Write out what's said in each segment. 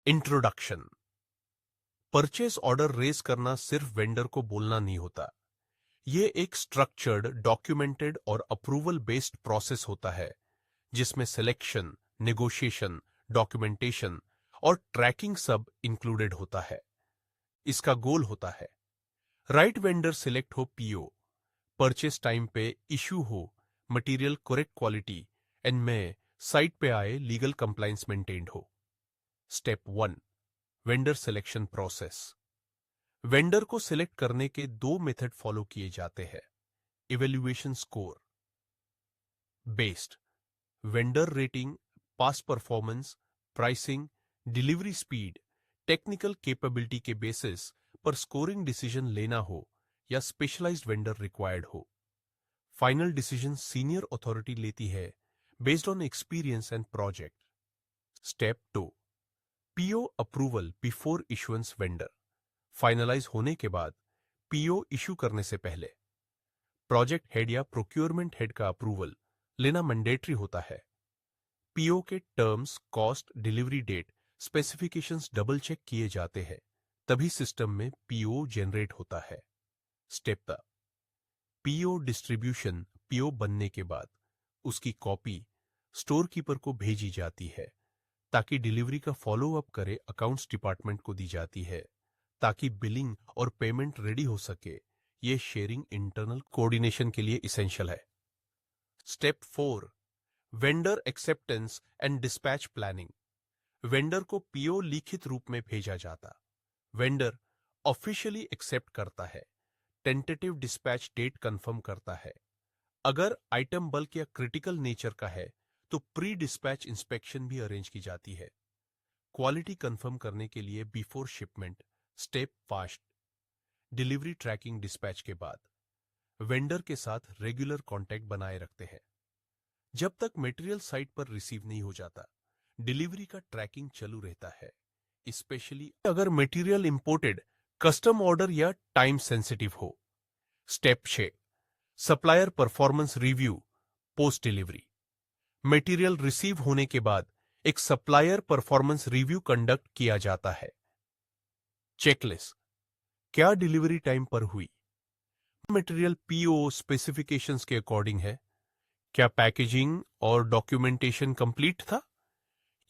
Introduction. Purchase order raise करना सिर्फ vendor को बोलना नहीं होता। ये एक स्ट्रक्चर्ड, डॉक्यूमेंटेड और अप्रूवल बेस्ड प्रोसेस होता है जिसमें सिलेक्शन, नेगोशिएशन, डॉक्यूमेंटेशन और ट्रैकिंग सब इंक्लूडेड होता है। इसका गोल होता है राइट वेंडर सिलेक्ट हो, पीओ परचेस टाइम पे इश्यू हो, मटेरियल करेक्ट क्वालिटी एंड में साइट पे आए, लीगल कंप्लायंस मेंटेन्ड हो। Step 1, vendor selection process. Vendor को सिलेक्ट करने के दो मेथड फॉलो किए जाते हैं। Evaluation score based, vendor rating, past performance, pricing, delivery speed, technical capability के बेसिस पर स्कोरिंग डिसीजन लेना हो या स्पेशलाइज्ड वेंडर रिक्वायर्ड हो। फाइनल डिसीजन सीनियर अथॉरिटी लेती है based on experience and project. Step 2, PO approval before issuance. Vendor finalise होने के बाद पीओ इशू करने से पहले प्रोजेक्ट हेड या प्रोक्योरमेंट हेड का अप्रूवल लेना मैंडेटरी होता है। पीओ के terms, cost, delivery date, specifications double check किए जाते हैं, तभी सिस्टम में पीओ जनरेट होता है। Step 3, PO distribution. पीओ बनने के बाद उसकी कॉपी स्टोर कीपर को भेजी जाती है ताकि डिलीवरी का फॉलो अप करे, अकाउंट्स डिपार्टमेंट को दी जाती है ताकि बिलिंग और पेमेंट रेडी हो सके। यह शेयरिंग इंटरनल कोऑर्डिनेशन के लिए इसेंशियल है। Step 4, vendor acceptance and dispatch planning. Vendor को पीओ लिखित रूप में भेजा जाता, वेंडर ऑफिशियली एक्सेप्ट करता है, टेंटेटिव डिस्पैच डेट कंफर्म करता है। अगर आइटम बल्क या क्रिटिकल नेचर का है तो प्री डिस्पैच इंस्पेक्शन भी अरेंज की जाती है। क्वालिटी कंफर्म करने के लिए before shipment. Step 5, delivery tracking. Dispatch के बाद वेंडर के साथ रेगुलर कांटेक्ट बनाए रखते हैं। जब तक मटेरियल साइट पर रिसीव नहीं हो जाता, डिलीवरी का ट्रैकिंग चालू रहता है, स्पेशली अगर मटेरियल इंपोर्टेड, कस्टम ऑर्डर या टाइम सेंसिटिव हो। Step 6, supplier performance review post delivery. Material receive होने के बाद एक सप्लायर परफॉर्मेंस रिव्यू कंडक्ट किया जाता है। चेकलिस्ट, क्या डिलीवरी टाइम पर हुई, मटेरियल पीओ स्पेसिफिकेशंस के अकॉर्डिंग है, क्या पैकेजिंग और डॉक्यूमेंटेशन कंप्लीट था।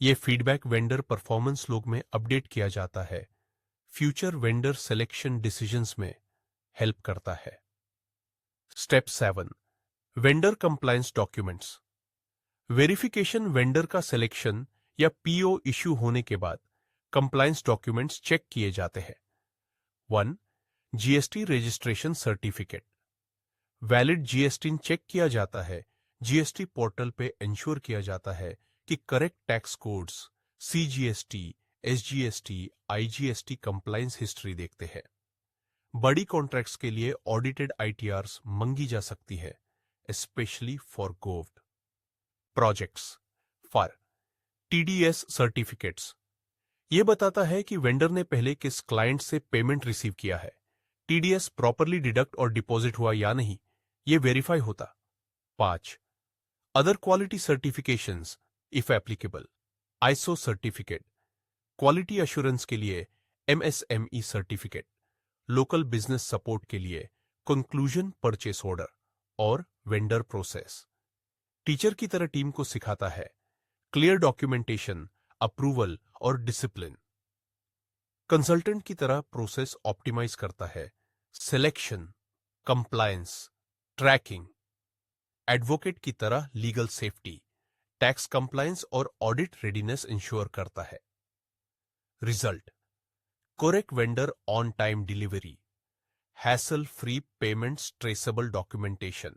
यह फीडबैक वेंडर परफॉर्मेंस लॉग में अपडेट किया जाता है, फ्यूचर वेंडर सिलेक्शन डिसीजंस में हेल्प करता है। Step 7, vendor compliance documents. Verification. Vendor का सिलेक्शन या पीओ इश्यू होने के बाद कंप्लायंस डॉक्यूमेंट्स चेक किए जाते हैं। 1, GST registration certificate. Valid GST check किया जाता है। जीएसटी पोर्टल पे इंश्योर किया जाता है कि correct tax codes, CGST, SGST, IGST compliance history देखते हैं। बड़ी कॉन्ट्रैक्ट्स के लिए ऑडिटेड आईटीआरस मांगी जा सकती है, specially for govt projects. For TDS certificates, यह बताता है कि वेंडर ने पहले किस क्लाइंट से पेमेंट रिसीव किया है, टीडीएस प्रॉपरली डिडक्ट और डिपॉजिट हुआ या नहीं, यह वेरीफाई होता। 5, other quality certifications if applicable. ISO certificate, quality assurance के लिए MSME certificate, local business support के लिए कंक्लूजन परचेस ऑर्डर और वेंडर प्रोसेस। टीचर की तरह टीम को सिखाता है क्लियर डॉक्यूमेंटेशन, अप्रूवल और डिसिप्लिन। कंसल्टेंट की तरह प्रोसेस ऑप्टिमाइज करता है, सिलेक्शन, कंप्लायंस, ट्रैकिंग। एडवोकेट की तरह लीगल सेफ्टी, टैक्स कंप्लायंस और ऑडिट रेडीनेस इंश्योर करता है। Result, correct vendor on time delivery, hassle free payments, traceable documentation.